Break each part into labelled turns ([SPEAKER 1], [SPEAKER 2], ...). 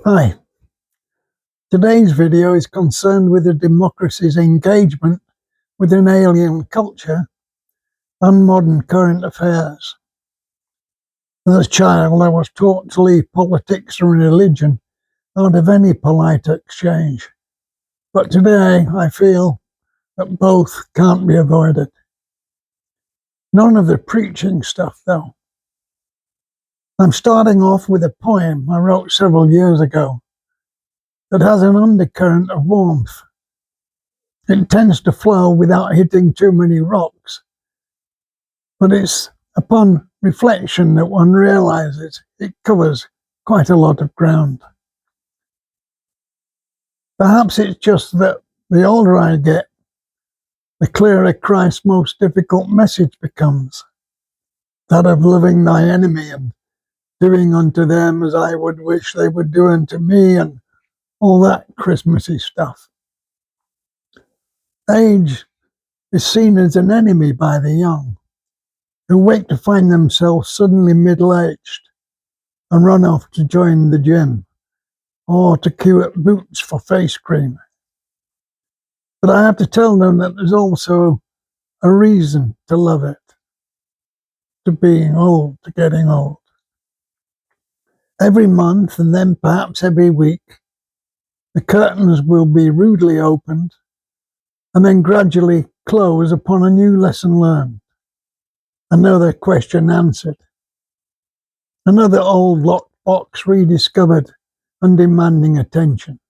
[SPEAKER 1] Hi, today's video is concerned with a democracy's engagement with an alien culture and modern current affairs. As a child, I was taught to leave politics and religion out of any polite exchange. But today, I feel that both can't be avoided. None of the preaching stuff, though. I'm starting off with a poem I wrote several years ago that has an undercurrent of warmth. It tends to flow without hitting too many rocks, but it's upon reflection that one realizes it covers quite a lot of ground. Perhaps it's just that the older I get, the clearer Christ's most difficult message becomes, that of loving thy enemy and doing unto them as I would wish they would do unto me, and all that Christmassy stuff. Age is seen as an enemy by the young, who wait to find themselves suddenly middle-aged and run off to join the gym or to queue at Boots for face cream. But I have to tell them that there's also a reason to love it, to being old, to getting old. Every month, and then perhaps every week, the curtains will be rudely opened and then gradually close upon a new lesson learned, another question answered, another old locked box rediscovered and demanding attention.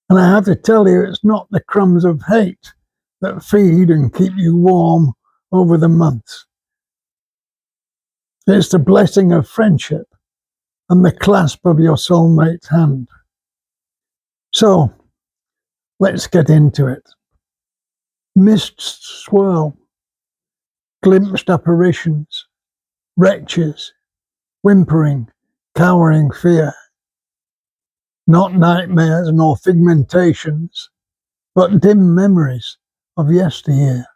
[SPEAKER 1] And I have to tell you, it's not the crumbs of hate that feed and keep you warm over the months. It's the blessing of friendship and the clasp of your soulmate's hand. So, let's get into it. Mists swirl, glimpsed apparitions, wretches, whimpering, cowering fear. Not nightmares nor figmentations, but dim memories of yesteryear.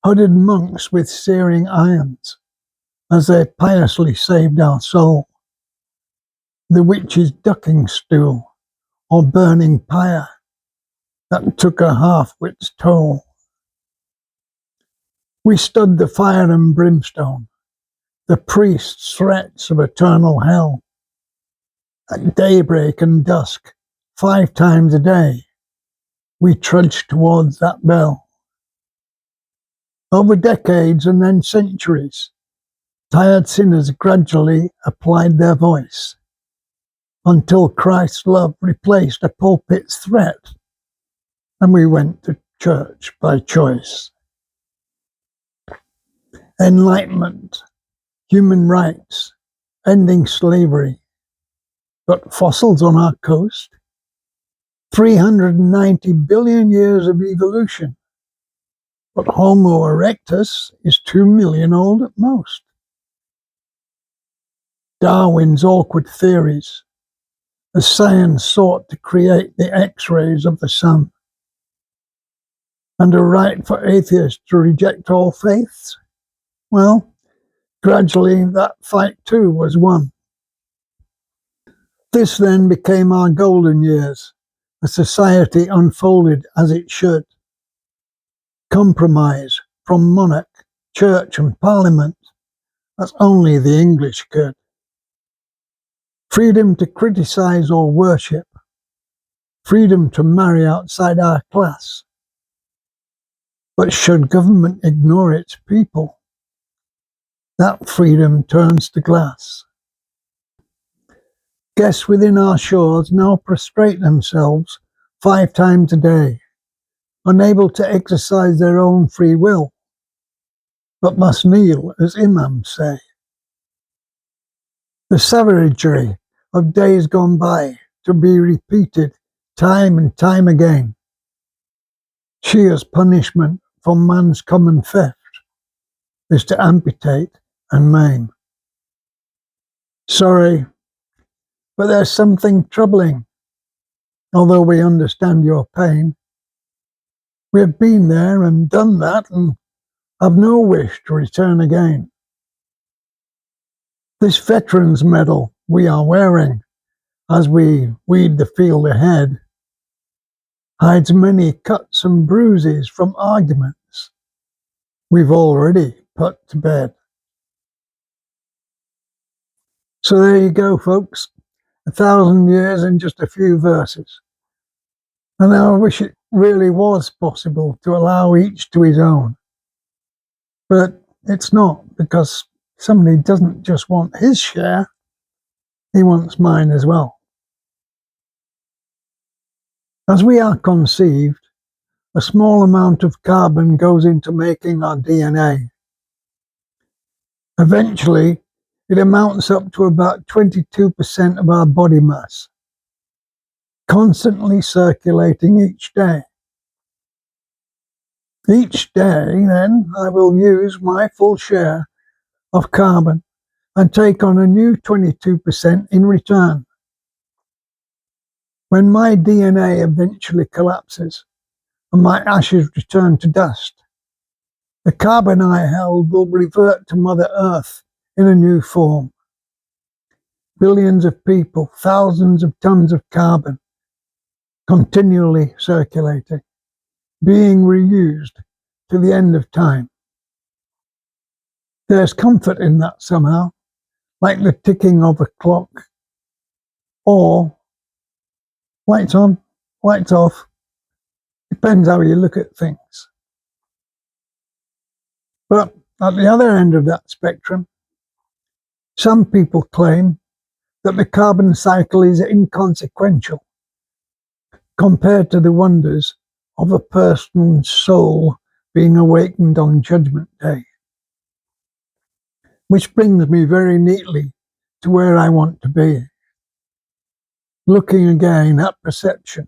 [SPEAKER 1] Hooded monks with searing irons, as they piously saved our soul. The witch's ducking stool, or burning pyre, that took a half-wit's toll. We stood the fire and brimstone, the priest's threats of eternal hell. At daybreak and dusk, 5 times a day, we trudged towards that bell. Over decades and then centuries, tired sinners gradually applied their voice, until Christ's love replaced a pulpit's threat, and we went to church by choice. Enlightenment, human rights, ending slavery, but fossils on our coast, 390 billion years of evolution, but Homo erectus is 2 million old at most. Darwin's awkward theories, as science sought to create the X-rays of the sun, and a right for atheists to reject all faiths? Well, gradually that fight too was won. This then became our golden years, a society unfolded as it should. Compromise from monarch, church and parliament, as only the English could. Freedom to criticize or worship. Freedom to marry outside our class. But should government ignore its people, that freedom turns to glass. Guests within our shores now prostrate themselves 5 times a day, unable to exercise their own free will, but must kneel as imams say. The savagery of days gone by, to be repeated time and time again. Sheer's punishment for man's common theft is to amputate and maim. Sorry, but there's something troubling, although we understand your pain. We have been there and done that and have no wish to return again. This Veterans Medal we are wearing as we weed the field ahead hides many cuts and bruises from arguments we've already put to bed. So there you go, folks. 1,000 years in just a few verses. And I wish it really was possible to allow each to his own. But it's not, because somebody doesn't just want his share, he wants mine as well. As we are conceived, a small amount of carbon goes into making our DNA. Eventually, it amounts up to about 22% of our body mass, constantly circulating each day. Each day, then, I will use my full share of carbon and take on a new 22% in return. When my DNA eventually collapses and my ashes return to dust, the carbon I held will revert to Mother Earth in a new form. Billions of people, thousands of tons of carbon, continually circulating, being reused to the end of time. There's comfort in that somehow, like the ticking of a clock, or lights on, lights off. Depends how you look at things. But at the other end of that spectrum, some people claim that the carbon cycle is inconsequential compared to the wonders of a person's soul being awakened on Judgment Day. Which brings me very neatly to where I want to be. Looking again at perception.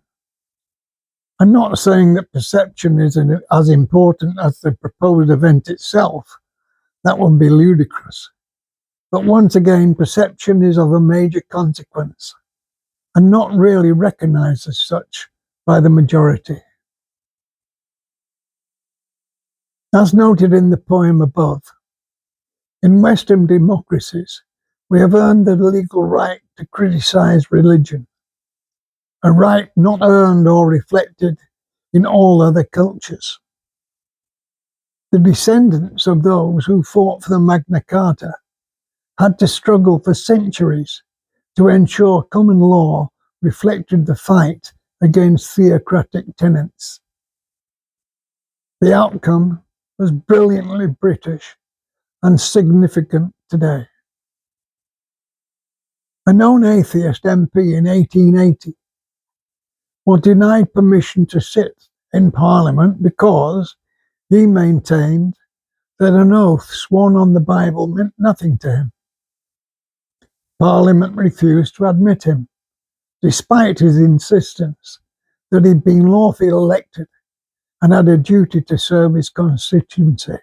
[SPEAKER 1] I'm not saying that perception is as important as the proposed event itself. That would be ludicrous. But once again, perception is of a major consequence and not really recognized as such by the majority. As noted in the poem above, in Western democracies, we have earned the legal right to criticize religion, a right not earned or reflected in all other cultures. The descendants of those who fought for the Magna Carta had to struggle for centuries to ensure common law reflected the fight against theocratic tenets. The outcome was brilliantly British and significant today. A known atheist MP in 1880 was denied permission to sit in Parliament because he maintained that an oath sworn on the Bible meant nothing to him. Parliament refused to admit him, despite his insistence that he'd been lawfully elected and had a duty to serve his constituency.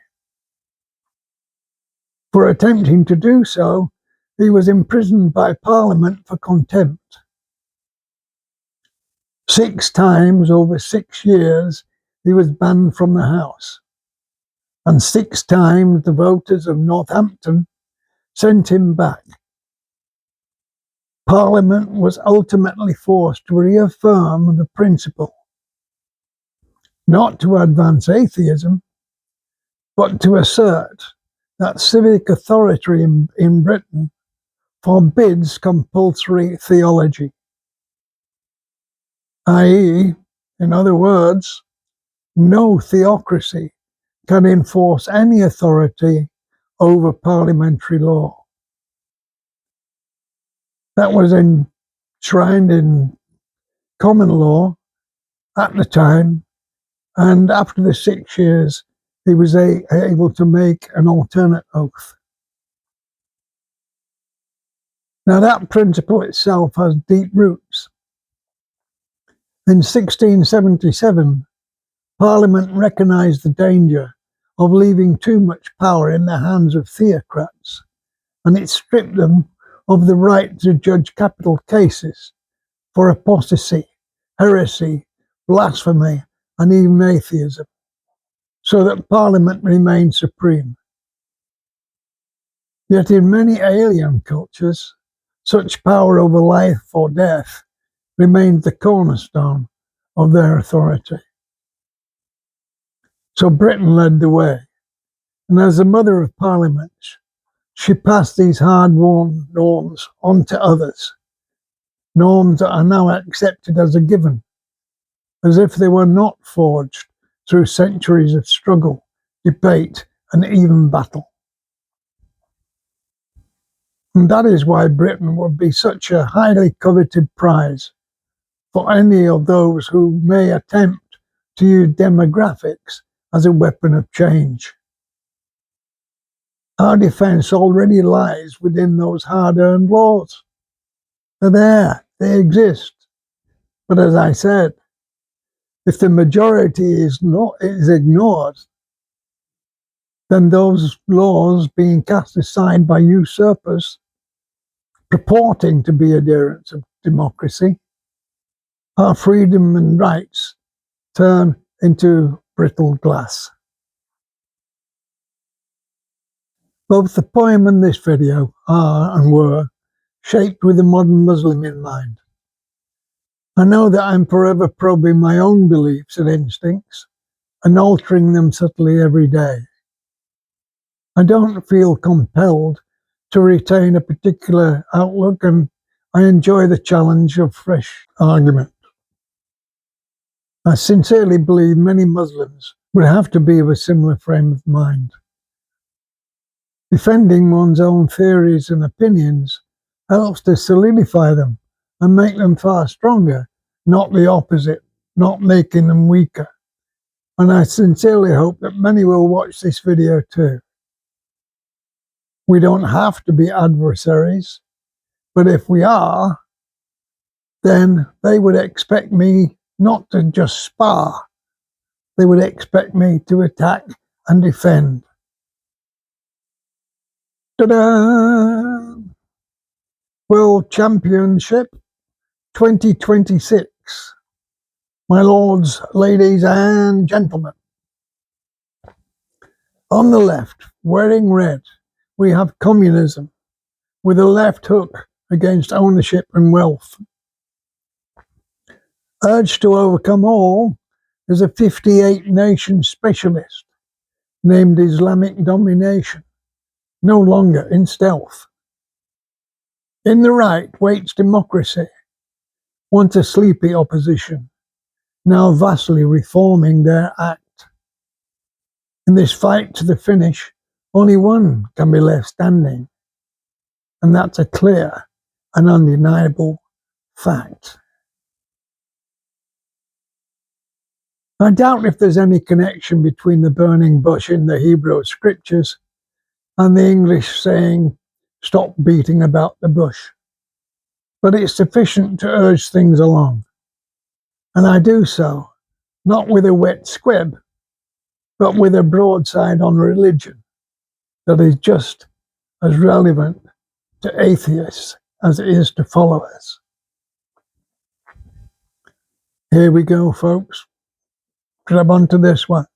[SPEAKER 1] For attempting to do so, he was imprisoned by Parliament for contempt. 6 times over 6 years, he was banned from the House. And 6 times the voters of Northampton sent him back. Parliament was ultimately forced to reaffirm the principle, not to advance atheism, but to assert that civic authority in Britain forbids compulsory theology, i.e., in other words, no theocracy can enforce any authority over parliamentary law. That was enshrined in common law at the time, and after the 6 years, he was able to make an alternate oath. Now, that principle itself has deep roots. In 1677, Parliament recognised the danger of leaving too much power in the hands of theocrats, and it stripped them of the right to judge capital cases for apostasy, heresy, blasphemy, and even atheism, so that Parliament remained supreme. Yet in many alien cultures, such power over life or death remained the cornerstone of their authority. So Britain led the way, and as the mother of parliaments, she passed these hard-won norms on to others, norms that are now accepted as a given, as if they were not forged through centuries of struggle, debate, and even battle. And that is why Britain would be such a highly coveted prize for any of those who may attempt to use demographics as a weapon of change. Our defence already lies within those hard-earned laws. They're there, they exist. But as I said, if the majority is ignored, then those laws being cast aside by usurpers purporting to be adherents of democracy, our freedom and rights turn into brittle glass. Both the poem and this video are and were shaped with a modern Muslim in mind. I know that I'm forever probing my own beliefs and instincts and altering them subtly every day. I don't feel compelled to retain a particular outlook, and I enjoy the challenge of fresh argument. I sincerely believe many Muslims would have to be of a similar frame of mind. Defending one's own theories and opinions helps to solidify them and make them far stronger, not the opposite, not making them weaker. And I sincerely hope that many will watch this video too. We don't have to be adversaries, but if we are, then they would expect me not to just spar. They would expect me to attack and defend. Ta-da! World Championship 2026. My lords, ladies, and gentlemen. On the left, wearing red, we have communism, with a left hook against ownership and wealth. Urged to overcome all is a 58-nation specialist named Islamic domination, no longer in stealth. In the right waits democracy, once a sleepy opposition, now vastly reforming their act. In this fight to the finish, only one can be left standing, and that's a clear and undeniable fact. I doubt if there's any connection between the burning bush in the Hebrew scriptures and the English saying, "Stop beating about the bush." But it's sufficient to urge things along. And I do so, not with a wet squib, but with a broadside on religion that is just as relevant to atheists as it is to followers. Here we go, folks. Grab onto this one.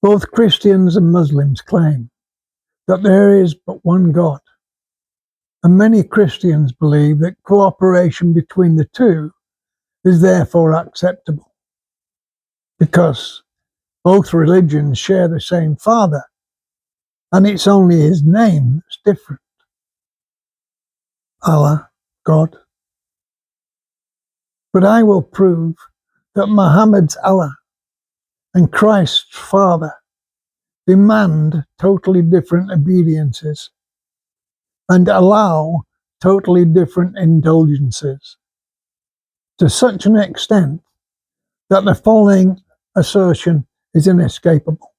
[SPEAKER 1] Both Christians and Muslims claim that there is but one God, and many Christians believe that cooperation between the two is therefore acceptable, because both religions share the same Father, and it's only his name that's different. Allah, God. But I will prove that Muhammad's Allah and Christ's Father demand totally different obediences and allow totally different indulgences, to such an extent that the following assertion is inescapable.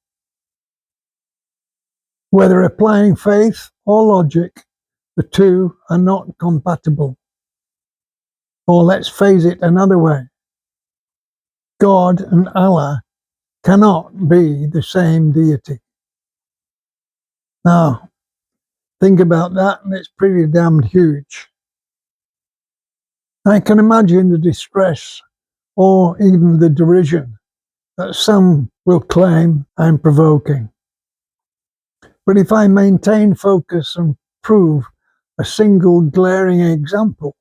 [SPEAKER 1] Whether applying faith or logic, the two are not compatible. Or let's phrase it another way. God and Allah cannot be the same deity. Now, think about that, and it's pretty damned huge. I can imagine the distress or even the derision that some will claim I'm provoking. But if I maintain focus and prove a single glaring example,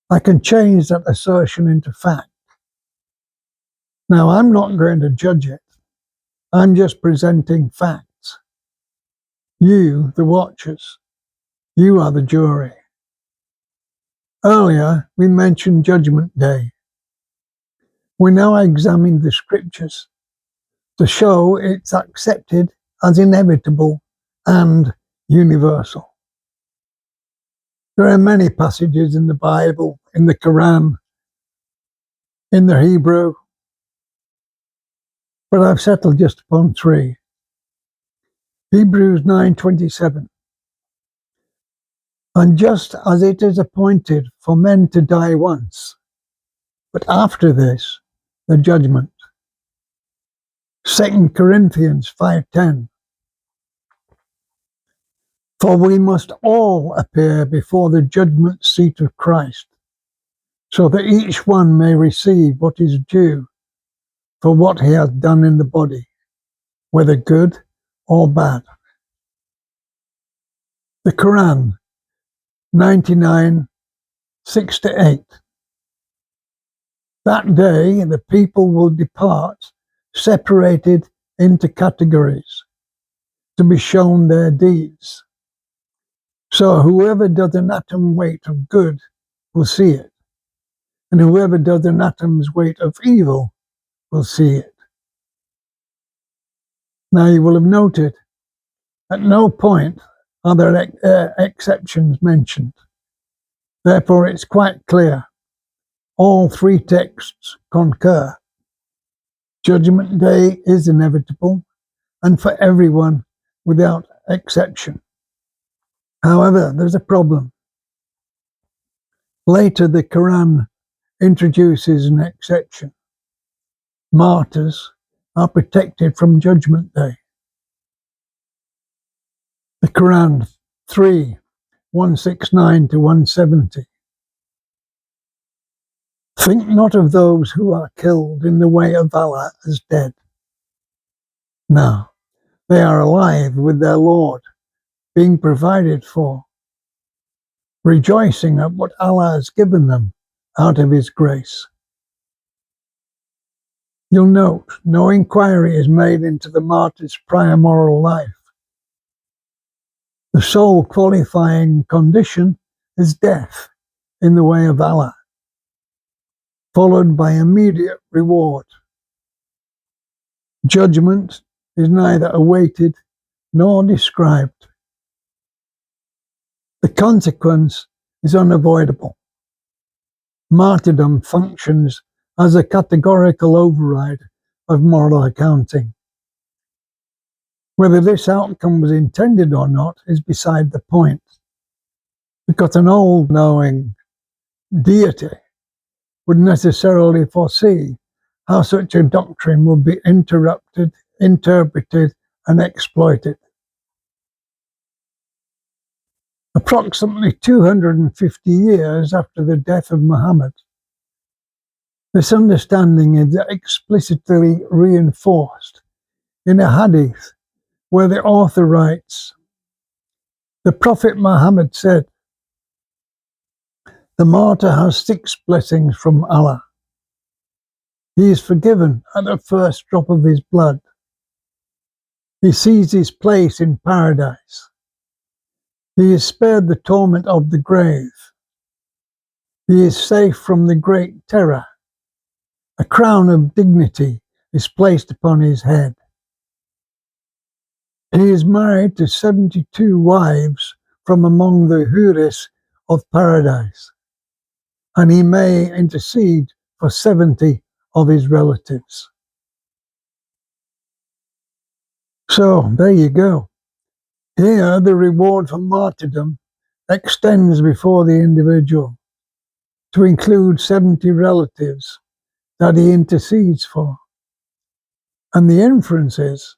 [SPEAKER 1] I can change that assertion into fact. Now, I'm not going to judge it. I'm just presenting facts. You, the watchers, you are the jury. Earlier, we mentioned Judgment Day. We now examine the scriptures to show it's accepted as inevitable and universal. There are many passages in the Bible, in the Quran, in the Hebrew, but I've settled just upon three. Hebrews 9:27. And just as it is appointed for men to die once, but after this, the judgment. 2 Corinthians 5:10. For we must all appear before the judgment seat of Christ, so that each one may receive what is due for what he has done in the body, whether good or bad. The Quran 99:6-8. That day the people will depart, separated into categories, to be shown their deeds. So whoever does an atom weight of good will see it, and whoever does an atom's weight of evil will see it. Now you will have noted, at no point are there exceptions mentioned. Therefore, it's quite clear. All three texts concur. Judgment Day is inevitable and for everyone without exception. However, there's a problem. Later, the Quran introduces an exception. Martyrs are protected from Judgment Day. The Quran 3:169-170. Think not of those who are killed in the way of Allah as dead. No, they are alive with their Lord, being provided for, rejoicing at what Allah has given them out of His grace. You'll note no inquiry is made into the martyr's prior moral life. The sole qualifying condition is death in the way of Allah, followed by immediate reward. Judgment is neither awaited nor described. The consequence is unavoidable. Martyrdom functions as a categorical override of moral accounting. Whether this outcome was intended or not is beside the point, because an all-knowing deity would necessarily foresee how such a doctrine would be interpreted and exploited. Approximately 250 years after the death of Muhammad, this understanding is explicitly reinforced in a hadith where the author writes, the Prophet Muhammad said, the martyr has 6 blessings from Allah. He is forgiven at the first drop of his blood. He sees his place in paradise. He is spared the torment of the grave. He is safe from the great terror. A crown of dignity is placed upon his head. He is married to 72 wives from among the houris of paradise, and he may intercede for 70 of his relatives. So, there you go. Here, the reward for martyrdom extends before the individual to include 70 relatives that he intercedes for. And the inference is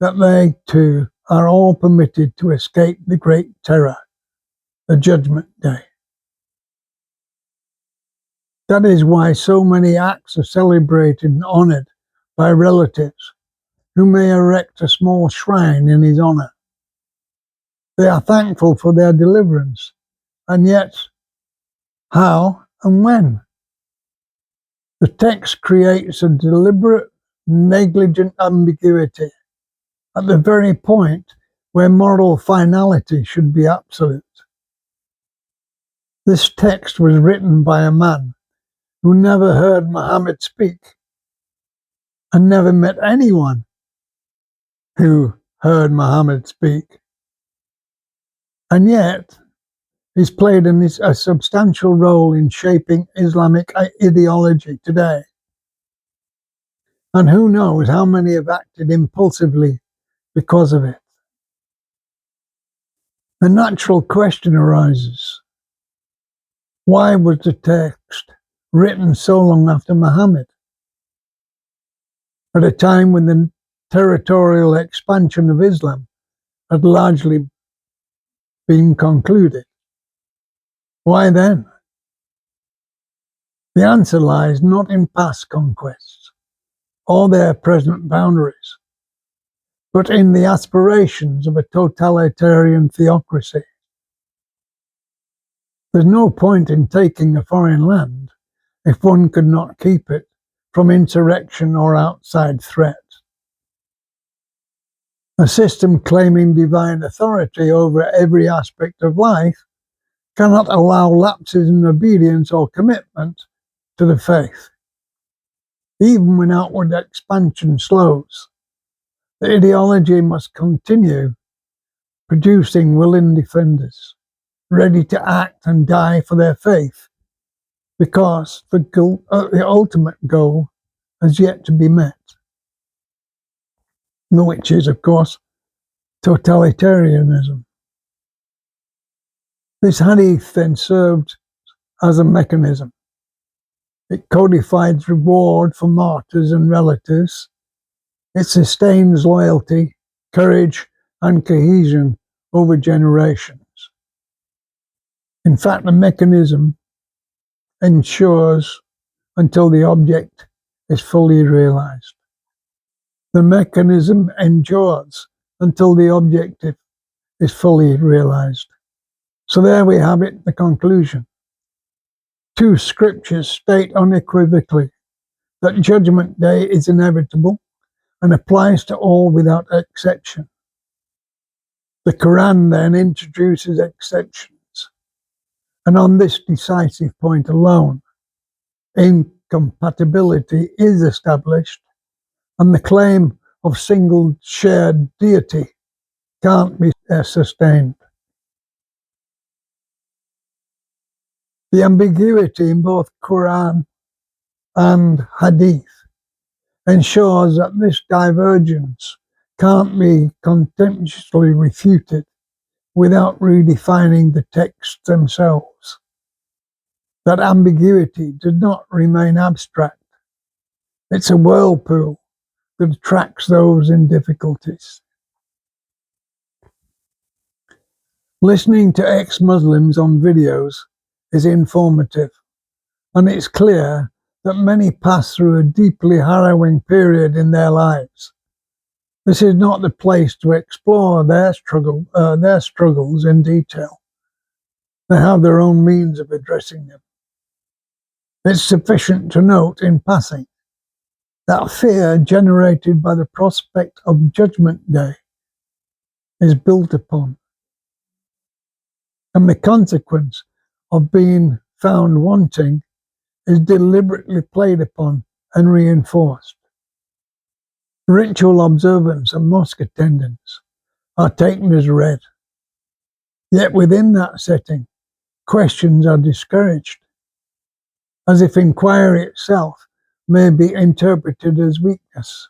[SPEAKER 1] that they too are all permitted to escape the great terror, the Judgment Day. That is why so many acts are celebrated and honored by relatives who may erect a small shrine in his honor. They are thankful for their deliverance, and yet how and when? The text creates a deliberate, negligent ambiguity at the very point where moral finality should be absolute. This text was written by a man who never heard Muhammad speak and never met anyone who heard Muhammad speak. And yet, he's played a substantial role in shaping Islamic ideology today. And who knows how many have acted impulsively because of it. A natural question arises. Why was the text written so long after Muhammad? At a time when the territorial expansion of Islam had largely been concluded. Why then? The answer lies not in past conquests or their present boundaries, but in the aspirations of a totalitarian theocracy. There's no point in taking a foreign land if one could not keep it from insurrection or outside threat. A system claiming divine authority over every aspect of life cannot allow lapses in obedience or commitment to the faith. Even when outward expansion slows, the ideology must continue producing willing defenders, ready to act and die for their faith, because the ultimate goal has yet to be met, which is, of course, totalitarianism. This hadith then served as a mechanism. It codifies reward for martyrs and relatives. It sustains loyalty, courage, and cohesion over generations. In fact, the mechanism ensures until the object is fully realized. The mechanism endures until the objective is fully realized. So there we have it, the conclusion. Two scriptures state unequivocally that Judgment Day is inevitable and applies to all without exception. The Quran then introduces exceptions, and on this decisive point alone, incompatibility is established, and the claim of single shared deity can't be sustained. The ambiguity in both Quran and Hadith ensures that this divergence can't be contemptuously refuted without redefining the texts themselves. That ambiguity does not remain abstract. It's a whirlpool that attracts those in difficulties. Listening to ex-Muslims on videos is informative, and it's clear that many pass through a deeply harrowing period in their lives. This is not the place to explore their struggles in detail. They have their own means of addressing them. It's sufficient to note in passing that fear generated by the prospect of Judgment Day is built upon, and the consequence of being found wanting is deliberately played upon and reinforced. Ritual observance and mosque attendance are taken as read. Yet within that setting, questions are discouraged, as if inquiry itself may be interpreted as weakness.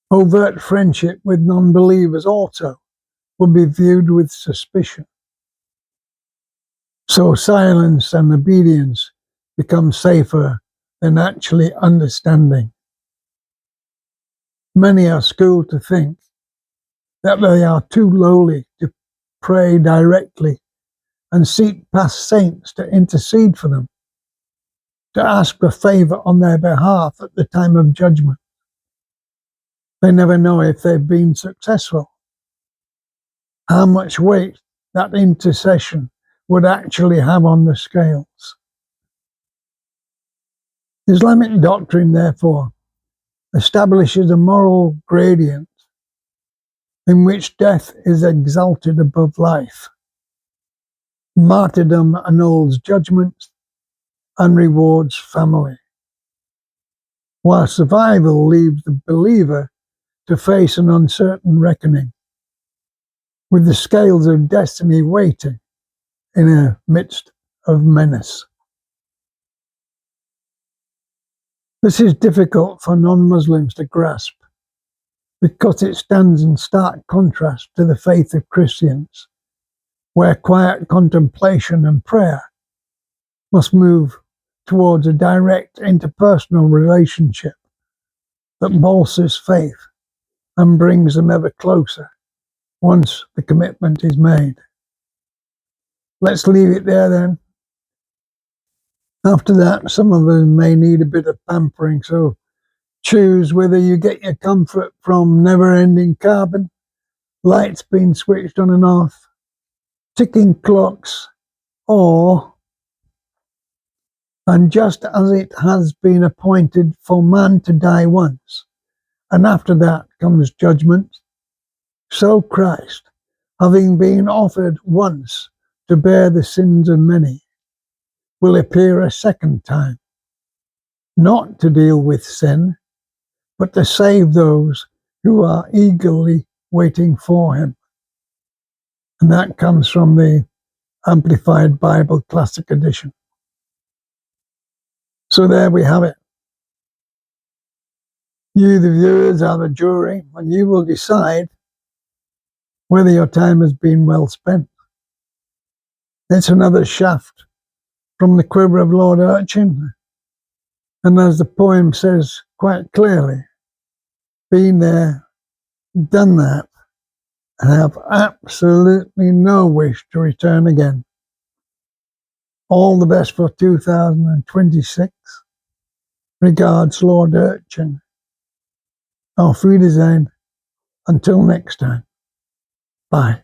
[SPEAKER 1] Overt friendship with non-believers also would be viewed with suspicion. So silence and obedience become safer than actually understanding. Many are schooled to think that they are too lowly to pray directly and seek past saints to intercede for them, to ask for favor on their behalf at the time of judgment. They never know if they've been successful. how much weight that intercession would actually have on the scales. Islamic doctrine, therefore, establishes a moral gradient in which death is exalted above life. Martyrdom annuls judgment and rewards family, while survival leaves the believer to face an uncertain reckoning, with the scales of destiny waiting in a midst of menace. This is difficult for non-Muslims to grasp because it stands in stark contrast to the faith of Christians, where quiet contemplation and prayer must move towards a direct interpersonal relationship that bolsters faith and brings them ever closer once the commitment is made. Let's leave it there then. After that, some of us may need a bit of pampering, so choose whether you get your comfort from never-ending carbon, lights being switched on and off, ticking clocks, or, and just as it has been appointed for man to die once, and after that comes judgment, so Christ, having been offered once to bear the sins of many, will appear a second time, not to deal with sin, but to save those who are eagerly waiting for him. And that comes from the Amplified Bible Classic Edition. So there we have it. You, the viewers, are the jury, and you will decide whether your time has been well spent. It's another shaft from the quiver of Lord Urchin. And as the poem says quite clearly, been there, done that, and have absolutely no wish to return again. All the best for 2026. Regards, Lord Urchin. Auf Wiedersehen. Until next time. Bye.